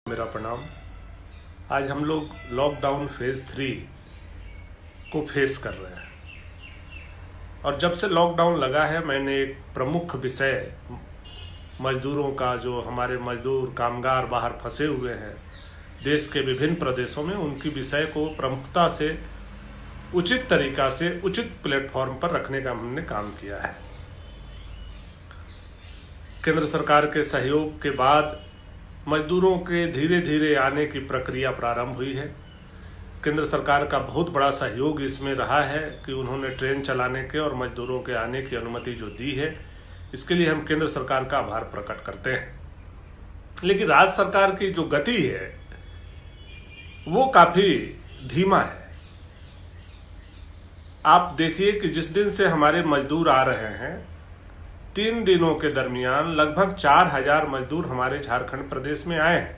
मेरा प्रणाम। आज हम लोग लॉकडाउन फेज 3 को फेस कर रहे हैं और जब से लॉकडाउन लगा है मैंने एक प्रमुख विषय मजदूरों का, जो हमारे मजदूर कामगार बाहर फंसे हुए हैं देश के विभिन्न प्रदेशों में, उनकी विषय को प्रमुखता से उचित तरीका से उचित प्लेटफॉर्म पर रखने का हमने काम किया है। केंद्र सरकार के सहयोग के बाद मजदूरों के धीरे धीरे आने की प्रक्रिया प्रारंभ हुई है। केंद्र सरकार का बहुत बड़ा सहयोग इसमें रहा है कि उन्होंने ट्रेन चलाने के और मजदूरों के आने की अनुमति जो दी है, इसके लिए हम केंद्र सरकार का आभार प्रकट करते हैं। लेकिन राज्य सरकार की जो गति है वो काफी धीमा है। आप देखिए कि जिस दिन से हमारे मजदूर आ रहे हैं, 3 दिनों के दरमियान लगभग 4000 मजदूर हमारे झारखंड प्रदेश में आए हैं।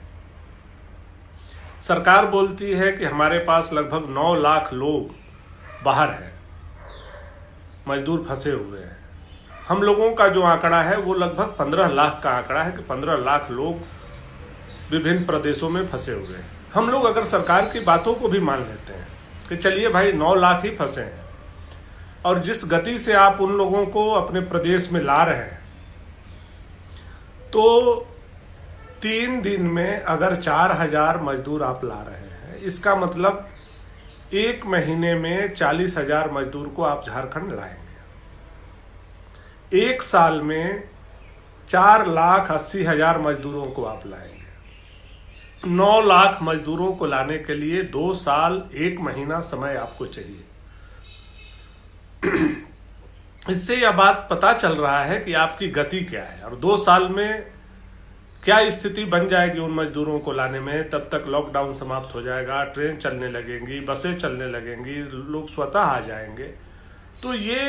सरकार बोलती है कि हमारे पास लगभग 9 लाख लोग बाहर हैं, मजदूर फंसे हुए हैं। हम लोगों का जो आंकड़ा है वो लगभग 15 लाख का आंकड़ा है कि 15 लाख लोग विभिन्न प्रदेशों में फंसे हुए हैं। हम लोग अगर सरकार की बातों को भी मान लेते हैं कि चलिए भाई 9 लाख ही फंसे हैं, और जिस गति से आप उन लोगों को अपने प्रदेश में ला रहे हैं, तो 3 दिन में अगर 4000 मजदूर आप ला रहे हैं, इसका मतलब 1 महीने में 40,000 मजदूर को आप झारखंड लाएंगे। 1 साल में 4,80,000 मजदूरों को आप लाएंगे। 9 लाख मजदूरों को लाने के लिए 2 साल 1 महीना समय आपको चाहिए। इससे यह बात पता चल रहा है कि आपकी गति क्या है और 2 साल में क्या स्थिति बन जाएगी उन मजदूरों को लाने में। तब तक लॉकडाउन समाप्त हो जाएगा, ट्रेन चलने लगेंगी, बसें चलने लगेंगी, लोग स्वतः आ जाएंगे। तो ये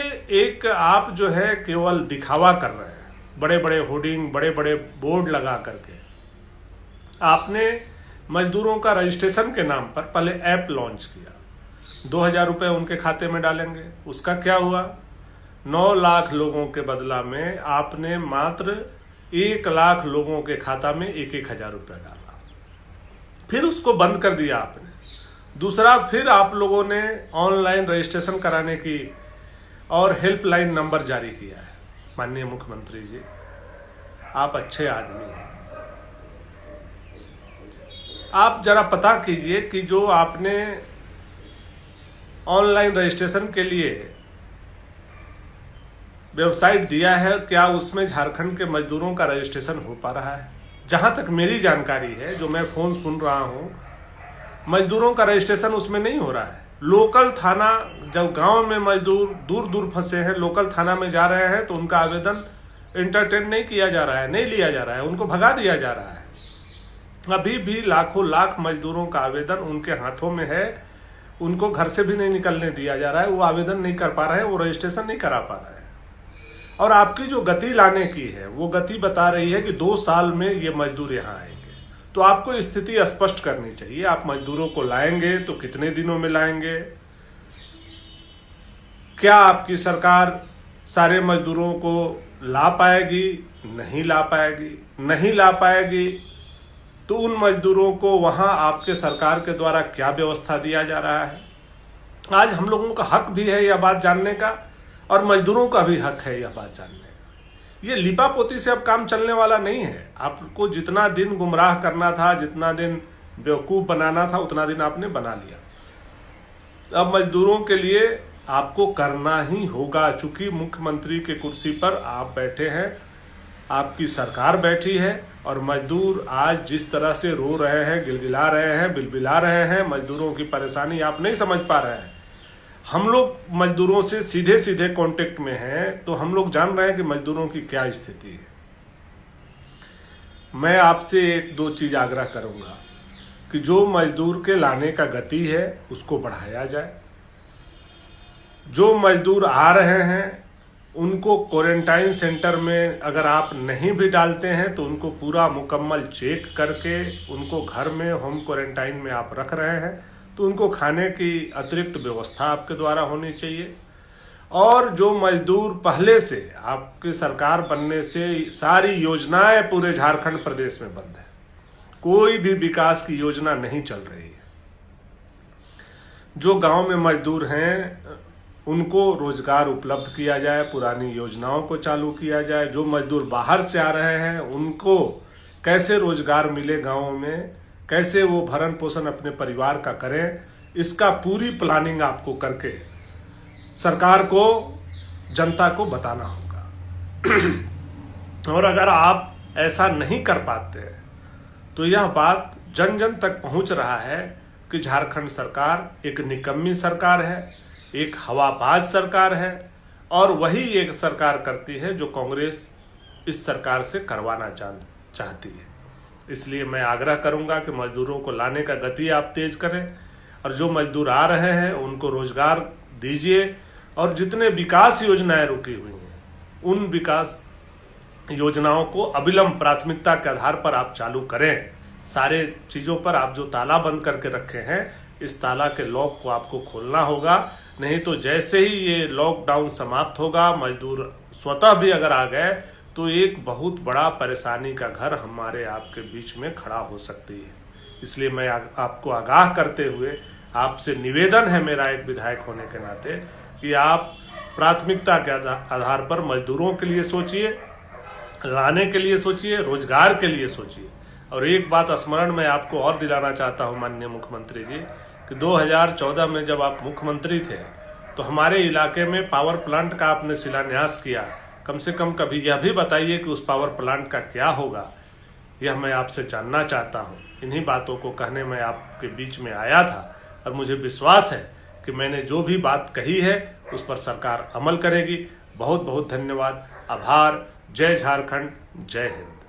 एक आप जो है केवल दिखावा कर रहे हैं, बड़े बड़े होर्डिंग, बड़े बड़े बोर्ड लगा करके। आपने मजदूरों का रजिस्ट्रेशन के नाम पर पहले ऐप लॉन्च किया, 2000 रुपये उनके खाते में डालेंगे। उसका क्या हुआ? 9 लाख लोगों के बदला में आपने मात्र 1 लाख लोगों के खाता में 1,000 रुपया डाला, फिर उसको बंद कर दिया आपने। दूसरा, फिर आप लोगों ने ऑनलाइन रजिस्ट्रेशन कराने की और हेल्पलाइन नंबर जारी किया है। माननीय मुख्यमंत्री जी, आप अच्छे आदमी हैं, आप जरा पता कीजिए कि जो आपने ऑनलाइन रजिस्ट्रेशन के लिए वेबसाइट दिया है, क्या उसमें झारखंड के मजदूरों का रजिस्ट्रेशन हो पा रहा है? जहां तक मेरी जानकारी है, जो मैं फोन सुन रहा हूं, मजदूरों का रजिस्ट्रेशन उसमें नहीं हो रहा है। लोकल थाना, जब गांव में मजदूर दूर दूर फंसे हैं, लोकल थाना में जा रहे हैं तो उनका आवेदन एंटरटेन नहीं किया जा रहा है, नहीं लिया जा रहा है, उनको भगा दिया जा रहा है। अभी भी लाखों लाख मजदूरों का आवेदन उनके हाथों में है, उनको घर से भी नहीं निकलने दिया जा रहा है, वो आवेदन नहीं कर पा रहे हैं, वो रजिस्ट्रेशन नहीं करा पा रहे हैं। और आपकी जो गति लाने की है वो गति बता रही है कि 2 साल में ये मजदूर यहाँ आएंगे। तो आपको स्थिति स्पष्ट करनी चाहिए। आप मजदूरों को लाएंगे तो कितने दिनों में लाएंगे? क्या आपकी सरकार सारे मजदूरों को ला पाएगी? नहीं ला पाएगी। नहीं ला पाएगी तो उन मजदूरों को वहां आपके सरकार के द्वारा क्या व्यवस्था दिया जा रहा है? आज हम लोगों का हक भी है यह बात जानने का, और मजदूरों का भी हक है यह बात जानने का। ये लिपापोती से अब काम चलने वाला नहीं है। आपको जितना दिन गुमराह करना था, जितना दिन बेवकूफ बनाना था, उतना दिन आपने बना लिया। अब मजदूरों के लिए आपको करना ही होगा। चूंकि मुख्यमंत्री के कुर्सी पर आप बैठे हैं, आपकी सरकार बैठी है, और मजदूर आज जिस तरह से रो रहे हैं, गिलगिला रहे हैं, बिलबिला रहे हैं, मजदूरों की परेशानी आप नहीं समझ पा रहे हैं। हम लोग मजदूरों से सीधे सीधे कांटेक्ट में हैं, तो हम लोग जान रहे हैं कि मजदूरों की क्या स्थिति है। मैं आपसे 1-2 चीज आग्रह करूंगा कि जो मजदूर के लाने का गति है उसको बढ़ाया जाए। जो मजदूर आ रहे हैं उनको क्वारंटाइन सेंटर में अगर आप नहीं भी डालते हैं तो उनको पूरा मुकम्मल चेक करके उनको घर में होम क्वारंटाइन में आप रख रहे हैं, तो उनको खाने की अतिरिक्त व्यवस्था आपके द्वारा होनी चाहिए। और जो मजदूर पहले से आपकी सरकार बनने से सारी योजनाएं पूरे झारखंड प्रदेश में बंद है, कोई भी विकास की योजना नहीं चल रही है। जो गांव में मजदूर हैं उनको रोजगार उपलब्ध किया जाए, पुरानी योजनाओं को चालू किया जाए। जो मजदूर बाहर से आ रहे हैं उनको कैसे रोजगार मिले गांवों में, कैसे वो भरण पोषण अपने परिवार का करें, इसका पूरी प्लानिंग आपको करके सरकार को, जनता को बताना होगा। और अगर आप ऐसा नहीं कर पाते तो यह बात जन जन तक पहुंच रहा है कि झारखंड सरकार एक निकम्मी सरकार है, एक हवाबाज सरकार है, और वही एक सरकार करती है जो कांग्रेस इस सरकार से करवाना चाहती है। इसलिए मैं आग्रह करूंगा कि मजदूरों को लाने का गति आप तेज करें, और जो मजदूर आ रहे हैं उनको रोजगार दीजिए, और जितने विकास योजनाएं रुकी हुई हैं उन विकास योजनाओं को अविलंब प्राथमिकता के आधार पर आप चालू करें। सारे चीजों पर आप जो ताला बंद करके रखे हैं, इस ताला के लॉक को आपको खोलना होगा। नहीं तो जैसे ही ये लॉकडाउन समाप्त होगा, मजदूर स्वतः भी अगर आ गए तो एक बहुत बड़ा परेशानी का घर हमारे आपके बीच में खड़ा हो सकती है। इसलिए मैं आपको आगाह करते हुए आपसे निवेदन है मेरा एक विधायक होने के नाते कि आप प्राथमिकता के आधार पर मजदूरों के लिए सोचिए, लाने के लिए सोचिए, रोजगार के लिए सोचिए। और एक बात स्मरण में आपको और दिलाना चाहता हूं माननीय मुख्यमंत्री जी कि 2014 में जब आप मुख्यमंत्री थे तो हमारे इलाके में पावर प्लांट का आपने शिलान्यास किया। कम से कम कभी यह भी बताइए कि उस पावर प्लांट का क्या होगा, यह मैं आपसे जानना चाहता हूं। इन्हीं बातों को कहने में आपके बीच में आया था, और मुझे विश्वास है कि मैंने जो भी बात कही है उस पर सरकार अमल करेगी। बहुत बहुत धन्यवाद, आभार। जय झारखंड, जय हिंद।